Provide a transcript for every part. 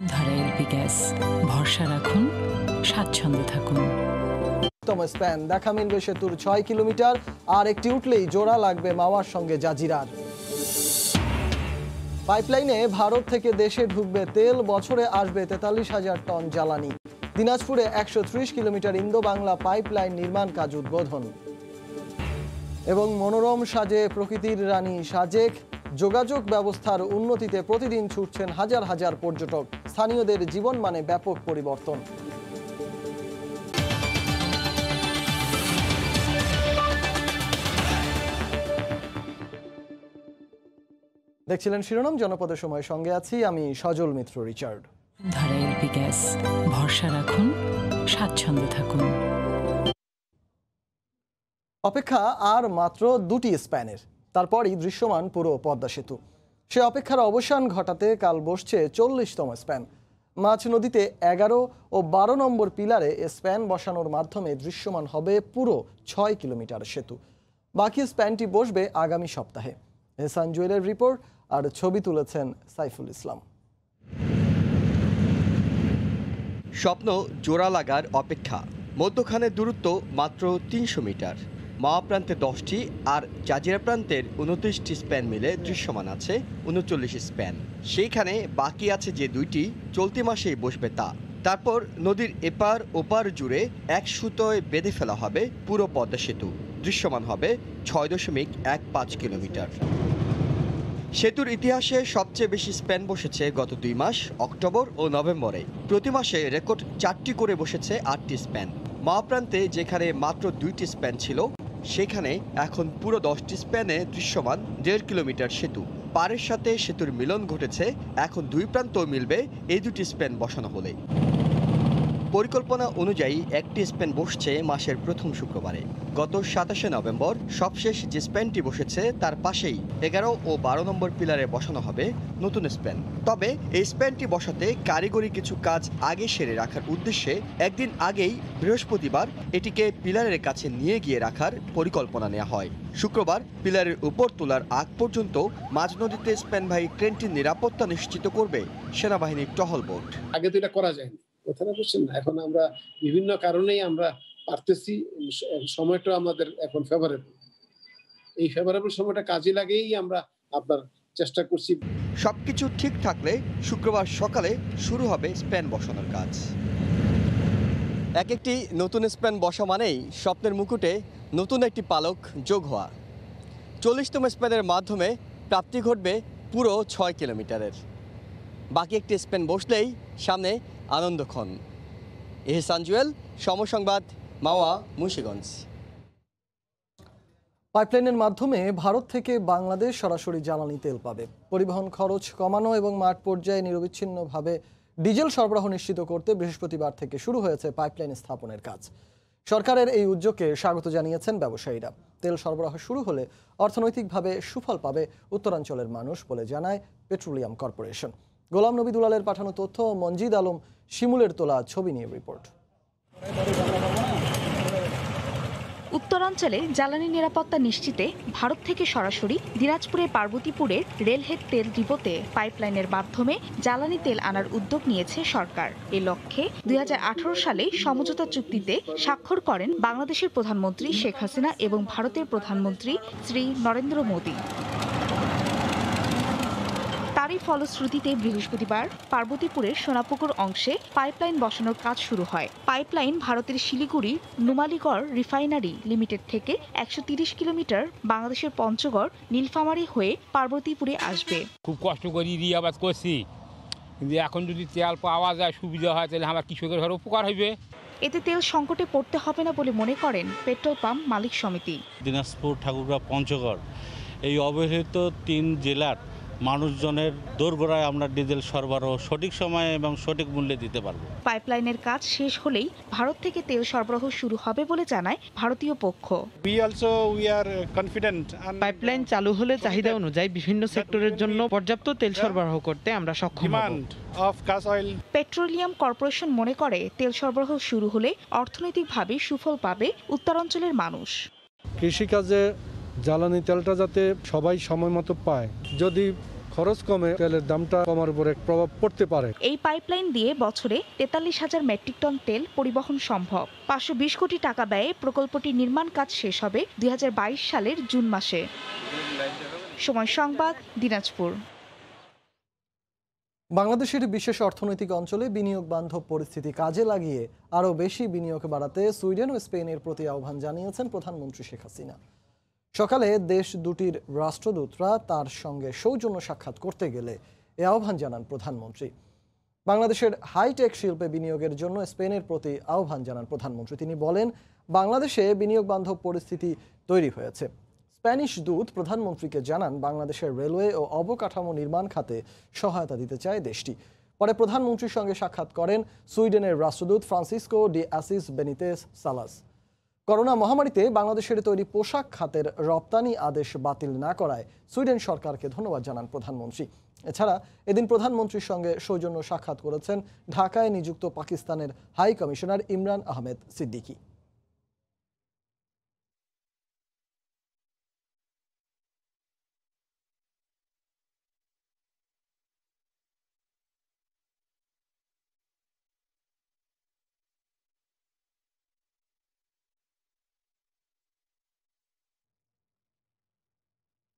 ধারা LP gas, ভরসা রাখুন, স্বাচ্ছন্দ্যে থাকুন। স্প্যান দেখা মিলবে সেতুর 6 কিলোমিটার, আর একটি উঠলেই জোড়া লাগবে মাওয়ার সঙ্গে জাজিরার। পাইপলাইনে ভারত থেকে দেশে ঢুকবে তেল, বছরে আসবে 43,000 টন জ্বালানি। দিনাজপুরে 130 কিলোমিটার ইন্দো বাংলা পাইপলাইন নির্মাণ কাজ উদ্বোধন। এবং মনোরম সাজে প্রকৃতির রানী সাজেক, যোগাযোগ ব্যবস্থার উন্নতিতে প্রতিদিন ছুটছেন হাজার হাজার পর্যটক, স্থানীয়দের জীবনমানে ব্যাপক পরিবর্তন। দেখছিলেন শিরোনাম, জনপদের সময়, সঙ্গে আছি আমি সজল মিত্র রিচার্ড। ধারা এলপি গ্যাস, ভরসা রাখুন, স্বাচ্ছন্দ্যে থাকুন। অপেক্ষা আর মাত্র 2টি স্প্যানের, তারপরই দৃশ্যমান পুরো পদ্মা সেতু। সে অপেক্ষার অবসান ঘটাতে কাল বসছে 40তম স্প্যান। মাছ নদীতে 11 ও 12 নম্বর পিলারে স্প্যান বসানোর মাধ্যমে দৃশ্যমান হবে পুরো 6 কিলোমিটার সেতু। বাকি স্প্যানটি বসবে আগামী সপ্তাহে। এহসান জুয়েলের রিপোর্ট আর ছবি তুলেছেন সাইফুল ইসলাম। স্বপ্ন জোড়া লাগার অপেক্ষা, মধ্যখানের দূরত্ব মাত্র 300 মিটার। মাওয়া প্রান্তে 10টি আর জাজিরা প্রান্তের 29টি স্প্যান মিলে দৃশ্যমান আছে 39 স্প্যান। সেইখানে বাকি আছে যে 2টি, চলতি মাসেই বসবে তা। তারপর নদীর এপার ওপার জুড়ে এক সুতোয় বেঁধে ফেলা হবে পুরো পদ্মা সেতু। দৃশ্যমান হবে 6.15 কিলোমিটার। সেতুর ইতিহাসে সবচেয়ে বেশি স্প্যান বসেছে গত 2 মাস অক্টোবর ও নভেম্বরে। প্রতি মাসে রেকর্ড 4টি করে বসেছে 8টি স্প্যান। মাওয়া প্রান্তে যেখানে মাত্র 2টি স্প্যান ছিল, সেখানে এখন পুরো 10টি স্প্যানে দৃশ্যমান 1.5 কিলোমিটার সেতু। পাড়ের সাথে সেতুর মিলন ঘটেছে, এখন 2 প্রান্ত মিলবে এই 2টি স্প্যান বসানো হলে। পরিকল্পনা অনুযায়ী একটি স্প্যান বসছে মাসের প্রথম শুক্রবারে। গত 27শে নভেম্বর সবশেষ যে স্প্যানটি বসেছে তার পাশেই 11 ও 12 নম্বর পিলারে বসানো হবে নতুন স্প্যান। তবে এই স্প্যানটি বসাতে কারিগরি কিছু কাজ আগে সেরে রাখার উদ্দেশ্যে একদিন আগেই বৃহস্পতিবার এটিকে পিলারের কাছে নিয়ে গিয়ে রাখার পরিকল্পনা নেওয়া হয়। শুক্রবার পিলারের উপর তোলার আগ পর্যন্ত মাঝ নদীতে স্প্যানবাহী ট্রেনটির নিরাপত্তা নিশ্চিত করবে সেনাবাহিনীর টহল বোট। আগে তো এটা করা যায়নি, কথাটা বুঝছেন না। এখন আমরা বিভিন্ন কারণেই আমরা পারতেছি, সময়টা আমাদের এখন ফেভারেবল। এই ফেভারেবল সময়টা কাজে লাগেই আমরা আপনার চেষ্টা করছি। সবকিছু ঠিক থাকলে শুক্রবার সকালে শুরু হবে স্প্যান বসানোর কাজ। একটি নতুন স্প্যান বসা মানেই স্বপ্নের মুকুটে নতুন একটি পালক যোগ হওয়া। 40তম স্প্যানের মাধ্যমে প্রাপ্তি ঘটবে পুরো 6 কিলোমিটারের। বাকি একটি স্প্যান বসলেই সামনে আনন্দক্ষণ। এহসান জুয়েল, সময় সংবাদ, মাওয়া, মুন্সিগঞ্জ। পাইপলাইনের মাধ্যমে ভারত থেকে বাংলাদেশ সরাসরি জ্বালানি তেল পাবে। পরিবহন খরচ কমানো এবং মাঠ পর্যায়ে নিরবিচ্ছিন্নভাবে ডিজেল সরবরাহ নিশ্চিত করতে বৃহস্পতিবার থেকে শুরু হয়েছে পাইপলাইন স্থাপনের কাজ। সরকারের এই উদ্যোগকে স্বাগত জানিয়েছেন ব্যবসায়ীরা। তেল সরবরাহ শুরু হলে অর্থনৈতিকভাবে সুফল পাবে উত্তরাঞ্চলের মানুষ বলে জানায় পেট্রোলিয়াম কর্পোরেশন। গোলাম নবী দুলালের পাঠানো তথ্য, মঞ্জিদ আলম শিমুলের তোলা ছবি নিয়ে রিপোর্ট। উত্তরাঞ্চলে জ্বালানি নিরাপত্তা নিশ্চিতে ভারত থেকে সরাসরি দিনাজপুরের পার্বতীপুরের রেলহেড তেল ডিপোতে পাইপলাইনের মাধ্যমে জ্বালানি তেল আনার উদ্যোগ নিয়েছে সরকার। এ লক্ষ্যে 2018 সালে সমঝোতা চুক্তিতে স্বাক্ষর করেন বাংলাদেশের প্রধানমন্ত্রী শেখ হাসিনা এবং ভারতের প্রধানমন্ত্রী শ্রী নরেন্দ্র মোদী। তারই ফলশ্রুতিতে বৃহস্পতিবার পার্বতীপুরের সোনাপুকুর অংশে পাইপলাইন বসানোর কাজ শুরু হয়। পাইপলাইন ভারতের শিলিগুড়ি নুমালীগড় রিফাইনারি লিমিটেড থেকে 130 কিলোমিটার বাংলাদেশের পঞ্চগড় নীলফামারী হয়ে পার্বতীপুরে আসবে। খুব কষ্ট করে রিয়াবাদ করছি, কিন্তু এখন যদি তেল পাওয়া যায়, সুবিধা হয়, তাহলে আমার কৃষকের ঘরে উপকার হবে। এতে তেল সংকটে পড়তে হবে না বলে মনে করেন পেট্রোল পাম্প মালিক সমিতি। দিনাজপুর, ঠাকুরগাঁও, পঞ্চগড় এই অবহেলিত 3 জেলার মানুষজনের দোরগোড়ায় আমরা ডিজেল সরবরাহ সঠিক সময়ে এবং সঠিক মূল্যে দিতে পারব। পাইপলাইনের কাজ শেষ হলেই ভারত থেকে তেল সরবরাহ শুরু হবে বলে জানায় ভারতীয় পক্ষ। পাইপলাইন চালু হলে চাহিদা অনুযায়ী বিভিন্ন সেক্টরের জন্য পর্যাপ্ত তেল সরবরাহ করতে আমরা সক্ষম হব। পেট্রোলিয়াম কর্পোরেশন মনে করে তেল সরবরাহ শুরু হলে অর্থনৈতিকভাবে সুফল পাবে উত্তরাঞ্চলের মানুষ। কৃষিকাজে জ্বালানি তেলটা যাতে সবাই সময় মতো পায়, যদি খরচ কমে তেলের দামটা কমার উপরে প্রভাব পড়তে পারে। এই পাইপলাইন দিয়ে বছরে ৪৩,০০০ মেট্রিক টন তেল পরিবহন সম্ভব। ৫২০ কোটি টাকা ব্যয়ে প্রকল্পটির নির্মাণ কাজ শেষ হবে ২০২২ সালের জুন মাসে। সময় সংবাদ, দিনাজপুর। বাংলাদেশের বিশেষ অর্থনৈতিক অঞ্চলে বিনিয়োগ বান্ধব পরিস্থিতি কাজে লাগিয়ে আরও বেশি বিনিয়োগ বাড়াতে সুইডেন ও স্পেনের প্রতি আহ্বান জানিয়েছেন প্রধানমন্ত্রী শেখ হাসিনা। সকালে দেশ দুটির রাষ্ট্রদূতরা তার সঙ্গে সৌজন্য সাক্ষাৎ করতে গেলে এ আহ্বান জানান প্রধানমন্ত্রী। বাংলাদেশের হাইটেক শিল্পে বিনিয়োগের জন্য স্পেনের প্রতি আহ্বান জানান প্রধানমন্ত্রী। তিনি বলেন, বাংলাদেশে বিনিয়োগ বান্ধব পরিস্থিতি তৈরি হয়েছে। স্প্যানিশ দূত প্রধানমন্ত্রীকে জানান, বাংলাদেশের রেলওয়ে ও অবকাঠামো নির্মাণ খাতে সহায়তা দিতে চায় দেশটি। পরে প্রধানমন্ত্রীর সঙ্গে সাক্ষাৎ করেন সুইডেনের রাষ্ট্রদূত ফ্রান্সিসকো ডি অ্যাসিস বেনিতেস সালাস। করোনা মহামারীতে বাংলাদেশের তৈরি পোশাক খাতের রপ্তানি আদেশ বাতিল না করায় সুইডেন সরকারকে ধন্যবাদ জানান প্রধানমন্ত্রী। এছাড়া এদিন প্রধানমন্ত্রীর সঙ্গে সৌজন্য সাক্ষাৎ করেছেন ঢাকায় নিযুক্ত পাকিস্তানের হাই কমিশনার ইমরান আহমেদ সিদ্দিকী।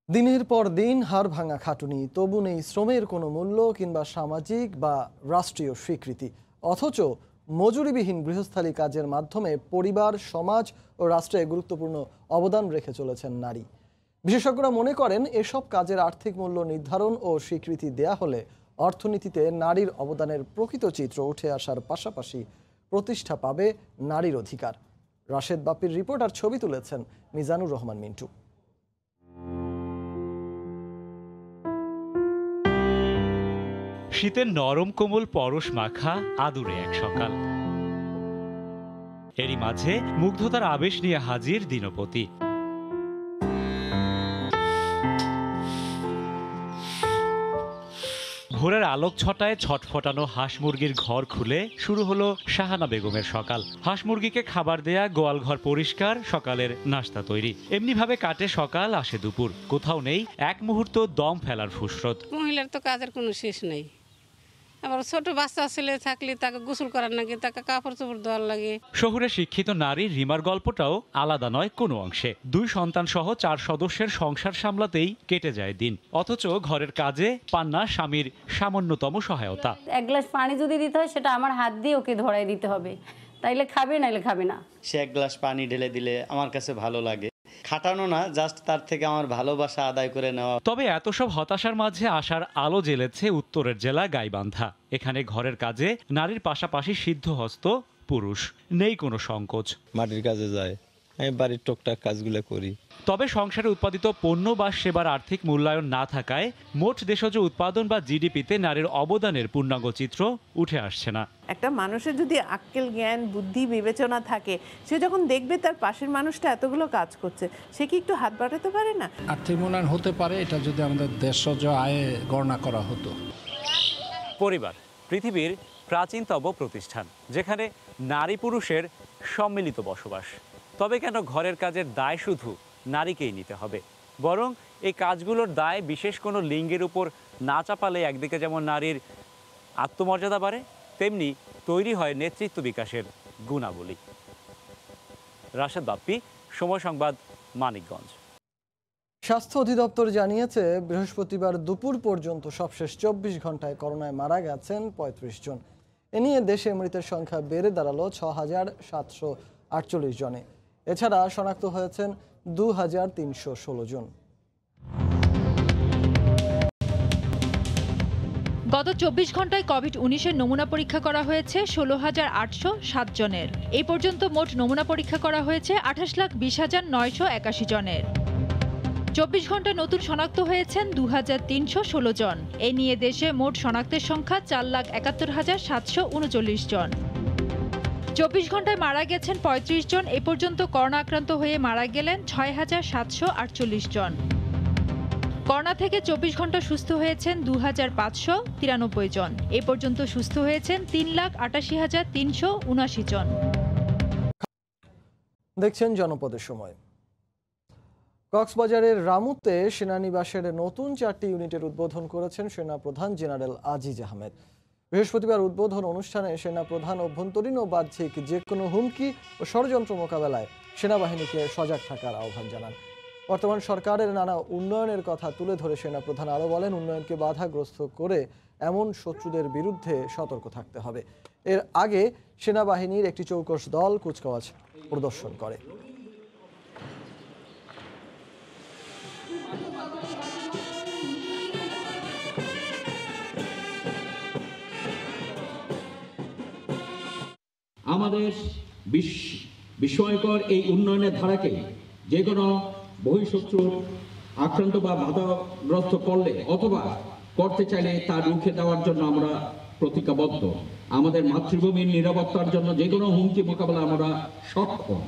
দিনের পর দিন হাড় ভাঙা খাটুনি, তবু নেই শ্রমের কোনো মূল্য কিংবা সামাজিক বা রাষ্ট্রীয় স্বীকৃতি। অথচ মজুরিবিহীন গৃহস্থালী কাজের মাধ্যমে পরিবার, সমাজ ও রাষ্ট্রে গুরুত্বপূর্ণ অবদান রেখে চলেছেন নারী। বিশেষজ্ঞরা মনে করেন, এসব কাজের আর্থিক মূল্য নির্ধারণ ও স্বীকৃতি দেয়া হলে অর্থনীতিতে নারীর অবদানের প্রকৃত চিত্র উঠে আসার পাশাপাশি প্রতিষ্ঠা পাবে নারীর অধিকার। রাশেদ বাপ্পির রিপোর্ট আর ছবি তুলেছেন মিজানুর রহমান মিন্টু। শীতের নরম কোমল পরশ মাখা আদুরে এক সকাল, এরই মাঝে মুগ্ধতার আবেশ নিয়ে হাজির দিনপতি। ভোরের আলোক ছটায় ছটফটানো হাঁস মুরগির ঘর খুলে শুরু হলো শাহানা বেগমের সকাল। হাঁস মুরগিকে খাবার দেয়া, গোয়াল ঘর পরিষ্কার, সকালের নাস্তা তৈরি, এমনিভাবে কাটে সকাল, আসে দুপুর। কোথাও নেই এক মুহূর্ত দম ফেলার ফুসরত। মহিলার তো কাজের কোনো শেষ নেই। আবার ছোট বাচ্চা ছেলে থাকলে তাকে গোসল করার লাগে, তাকে কাপড় চোপড় দেওয়ার লাগে। শহুরে শিক্ষিত নারী রিমার গল্পটাও আলাদা নয় কোনো অংশে। 2 সন্তান সহ 4 সদস্যের সংসার সামলাতেই কেটে যায় দিন, অথচ ঘরের কাজে পান না স্বামীর সামান্যতম সহায়তা। এক গ্লাস পানি যদি দিতে হয়, সেটা আমার হাত দিয়ে ওকে ধরাই দিতে হবে, তাইলে খাবে, নাইলে খাবে না। সে এক গ্লাস পানি ঢেলে দিলে আমার কাছে ভালো লাগে। খাটানো না, জাস্ট তার থেকে আমার ভালোবাসা আদায় করে নেওয়া। তবে এত সব হতাশার মাঝে আশার আলো জ্বেলেছে উত্তরের জেলা গাইবান্ধা। এখানে ঘরের কাজে নারীর পাশাপাশি সিদ্ধহস্ত পুরুষ, নেই কোনো সংকোচ। মাটির কাজে যায়, আমি বাড়ির টুকটাক কাজগুলো করি। তবে সংসারে উৎপাদিত পণ্য বা সেবার আর্থিক মূল্যায়ন না থাকায় মোট দেশজ উৎপাদন বা জিডিপিতে নারীর অবদানের পূর্ণাঙ্গ চিত্র উঠে আসছে না। একটা মানুষের যদি আক্কেল, জ্ঞান, বুদ্ধি, বিবেচনা থাকে, সে যখন দেখবে তার পাশের মানুষটা এতগুলো কাজ করছে, সে কি একটু হাত বাড়াতে পারে না? আর্থিক মূল্যায়ন হতে পারে এটা যদি আমাদের দেশজ আয়ে গণনা করা হতো। পরিবার পৃথিবীর প্রাচীনতম প্রতিষ্ঠান, যেখানে নারী পুরুষের সম্মিলিত বসবাস। তবে কেন ঘরের কাজের দায় শুধু নারীকেই নিতে হবে? বরং এই কাজগুলোর দায় বিশেষ কোনো লিঙ্গের উপর না চাপালে একদিকে যেমন নারীর আত্মমর্যাদা বাড়ে, তেমনি তৈরি হয় নেতৃত্ব বিকাশের গুণাবলী। রাশেদ বাপ্পি, সময় সংবাদ, মানিকগঞ্জ। স্বাস্থ্য অধিদপ্তর জানিয়েছে, বৃহস্পতিবার দুপুর পর্যন্ত সবশেষ 24 ঘন্টায় করোনায় মারা গেছেন 35 জন। এ নিয়ে দেশে মৃতের সংখ্যা বেড়ে দাঁড়ালো 6,748 জনে। এছাড়া শনাক্ত হয়েছেন 2,316 জন। গত 24 ঘন্টায় কোভিড-19 নমুনা পরীক্ষা করা হয়েছে 16,807 জনের। এই পর্যন্ত মোট নমুনা পরীক্ষা করা হয়েছে 28,20,981 জনের। 24 ঘন্টায় নতুন শনাক্ত হয়েছেন 2,316 জন। এ নিয়ে দেশে মোট শনাক্তের সংখ্যা 4,71,739 জন। 24 ঘন্টায় মারা গেছেন 35 জন। এ পর্যন্ত করোনা আক্রান্ত হয়ে মারা গেলেন 6,748 জন। করোনা থেকে 24 ঘন্টা সুস্থ হয়েছেন 2,593 জন। এ পর্যন্ত সুস্থ হয়েছেন 3,88,379 জন। দেখছেন জনপদের সময়। কক্সবাজারের রামুতে সেনানিবাসের নতুন 4টি ইউনিটের উদ্বোধন করেছেন সেনাপ্রধান জেনারেল আজিজ আহমেদ। বৃহস্পতিবার উদ্বোধন অনুষ্ঠানে সেনাপ্রধান অভ্যন্তরীণ ও বাহ্যিক যে কোনো হুমকি ও ষড়যন্ত্র মোকাবেলায় সেনাবাহিনীকে সজাগ থাকার আহ্বান জানান। বর্তমান সরকারের নানা উন্নয়নের কথা তুলে ধরে সেনাপ্রধান আরও বলেন, উন্নয়নকে বাধাগ্রস্ত করে এমন শত্রুদের বিরুদ্ধে সতর্ক থাকতে হবে। এর আগে সেনাবাহিনীর একটি চৌকস দল কুচকাওয়াজ প্রদর্শন করে। আমাদের বিস্ময়কর এই উন্নয়নের ধারাকে যে কোনো বহিঃশত্রুর আক্রান্ত বা বাধাগ্রস্ত করলে অথবা করতে চাইলে তা রুখে দেওয়ার জন্য আমরা প্রতিজ্ঞাবদ্ধ। আমাদের মাতৃভূমির নিরাপত্তার জন্য যে কোনো হুমকি মোকাবেলা আমরা সক্ষম।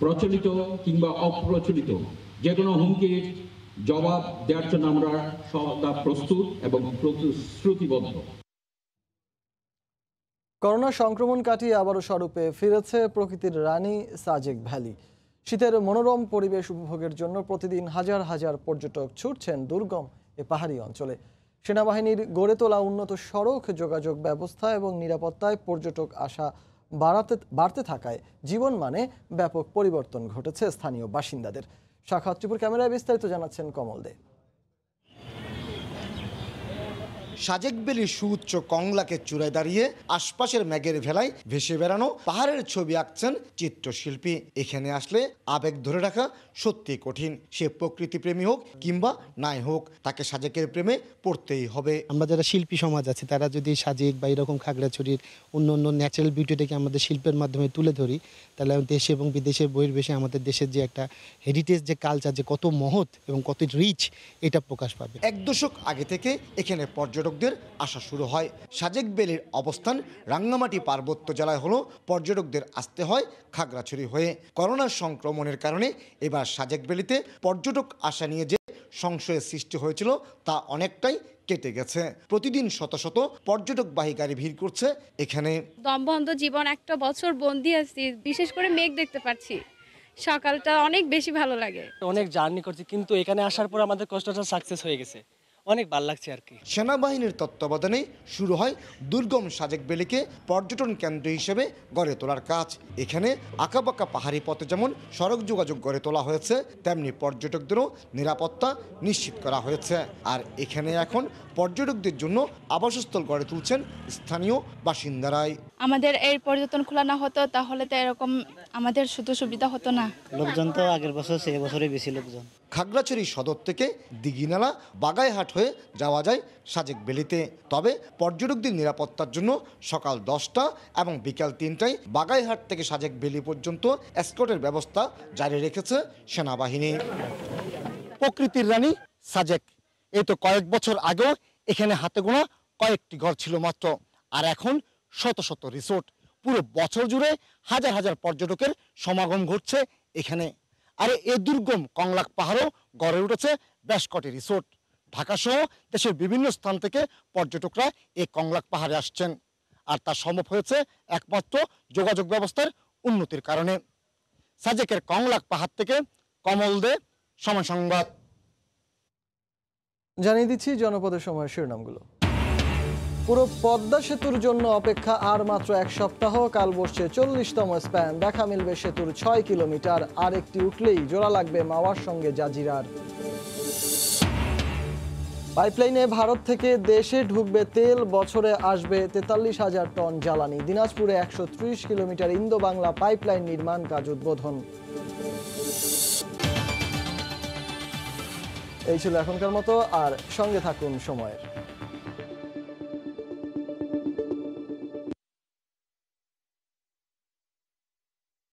প্রচলিত কিংবা অপ্রচলিত যে কোনো হুমকির জবাব দেওয়ার জন্য আমরা সদা প্রস্তুত এবং প্রতিশ্রুতিবদ্ধ। করোনা সংক্রমণ কাটিয়ে আবারও স্বরূপে ফিরেছে প্রকৃতির রানী সাজেক ভ্যালি। শীতের মনোরম পরিবেশ উপভোগের জন্য প্রতিদিন হাজার হাজার পর্যটক ছুটছেন দুর্গম এ পাহাড়ি অঞ্চলে। সেনাবাহিনীর গড়ে তোলা উন্নত সড়ক যোগাযোগ ব্যবস্থা এবং নিরাপত্তায় পর্যটক আসা বাড়তে থাকায় জীবনমানে ব্যাপক পরিবর্তন ঘটেছে স্থানীয় বাসিন্দাদের। শাখাওয়াত টিপুর ক্যামেরায় বিস্তারিত জানাচ্ছেন কমল দে। সাজেক ভ্যালির সুউচ্চ কংলাকে চূড়ায় দাঁড়িয়ে আশপাশের ম্যাগের ভেলায় ভেসে বেড়ানো পাহাড়ের ছবি আঁকছেন চিত্রশিল্পী। এখানে আসলে আবেগ ধরে রাখা সত্যি কঠিন। সে প্রকৃতিপ্রেমী হোক কিংবা নাই হোক, তাকে সাজেকের প্রেমে পড়তেই হবে। আমরা যারা শিল্পী সমাজ আছে তারা যদি সাজেক বা এরকম খাগড়াছড়ির অন্য অন্য ন্যাচারাল বিউটিটাকে আমাদের শিল্পের মাধ্যমে তুলে ধরি, তাহলে দেশে এবং বিদেশে বহির্দেশে আমাদের দেশের যে একটা হেরিটেজ, যে কালচার, যে কত মহৎ এবং কত রিচ, এটা প্রকাশ পাবে। 1 দশক আগে থেকে এখানে পর্যটকদের আসা শুরু হয়। সাজেক ভ্যালির অবস্থান রাঙ্গামাটি পার্বত্য জেলায় হলো পর্যটকদের আসতে হয় খাগড়াছড়ি হয়ে। করোনা সংক্রমণের কারণে এবার সাজেক ভ্যালিতে পর্যটক আসা নিয়ে যে সংশয়ের সৃষ্টি হয়েছিল তা অনেকটাই কেটে গেছে। প্রতিদিন শত শত পর্যটকবাহী গাড়ি ভিড় করছে এখানে। দমবন্ধ জীবন, একটা বছর বন্দি আছি, বিশেষ করে মেঘ দেখতে পাচ্ছি, সকালটা অনেক বেশি ভালো লাগে। অনেক জার্নি করছি, কিন্তু এখানে আসার পর আমাদের কষ্টটা সাকসেস হয়ে গেছে, অনেক ভালো লাগছে আর কি। সেনাবাহিনীর তত্ত্বাবধানে শুরু হয় দুর্গম সাজেক ভ্যালিকে পর্যটন কেন্দ্র হিসেবে গড়ে তোলার কাজ। এখানে আঁকাবাঁকা পাহাড়ি পথে যেমন সড়ক যোগাযোগ গড়ে তোলা হয়েছে, তেমনি পর্যটকদেরও নিরাপত্তা নিশ্চিত করা হয়েছে। আর এখানে এখন পর্যটকদের জন্য আবাসস্থল গড়ে তুলছেন স্থানীয় বাসিন্দারাই। আমাদের এই পর্যটন খোলা না হতো তাহলে তো এরকম আমাদের শুধু সুবিধা হতো না। লোকজন তো আগের বছর সে বছরই বেশি লোকজন। খাগড়াছড়ি সদর থেকে দিঘিনালা বাগাইহাট হয়ে যাওয়া যায় সাজেক ভ্যালিতে। তবে পর্যটকদের নিরাপত্তার জন্য সকাল 10টা এবং বিকাল 3টায় বাগাইহাট থেকে সাজেক ভ্যালি পর্যন্ত এসকর্টের ব্যবস্থা জারি রেখেছে সেনাবাহিনী। প্রকৃতির রানী সাজেক, এই তো কয়েক বছর আগেও এখানে হাতে গোনা কয়েকটি ঘর ছিল মাত্র, আর এখন শত শত রিসোর্ট। পুরো বছর জুড়ে হাজার হাজার পর্যটকের সমাগম ঘটছে এখানে। আর এই দুর্গম কংলাক পাহাড়ও গড়ে উঠেছে বেশ কটি রিসোর্ট। ঢাকাসহ দেশের বিভিন্ন স্থান থেকে পর্যটকরা এই কংলাক পাহাড়ে আসছেন, আর তা সম্ভব হয়েছে একমাত্র যোগাযোগ ব্যবস্থার উন্নতির কারণে। সাজেকের কংলাক পাহাড় থেকে কমল দে, সময় সংবাদ। জানিয়ে দিচ্ছি জনপদের সময় শিরোনামগুলো। পুরো পদ্মা সেতুর জন্য অপেক্ষা আর মাত্র 1 সপ্তাহ। কাল বসছে 40তম স্প্যান। দেখা মিলবে সেতুর 6 কিলোমিটার। আর একটি উঠলেই জোড়া লাগবে মাওয়ার সঙ্গে জাজিরার। পাইপলাইনে ভারত থেকে দেশে ঢুকবে তেল, বছরে আসবে 43,000 টন জ্বালানি। দিনাজপুরে 130 কিলোমিটার ইন্দো বাংলা পাইপলাইন নির্মাণ কাজ উদ্বোধন। এই ছিল এখনকার মতো, আর সঙ্গে থাকুন সময়ের।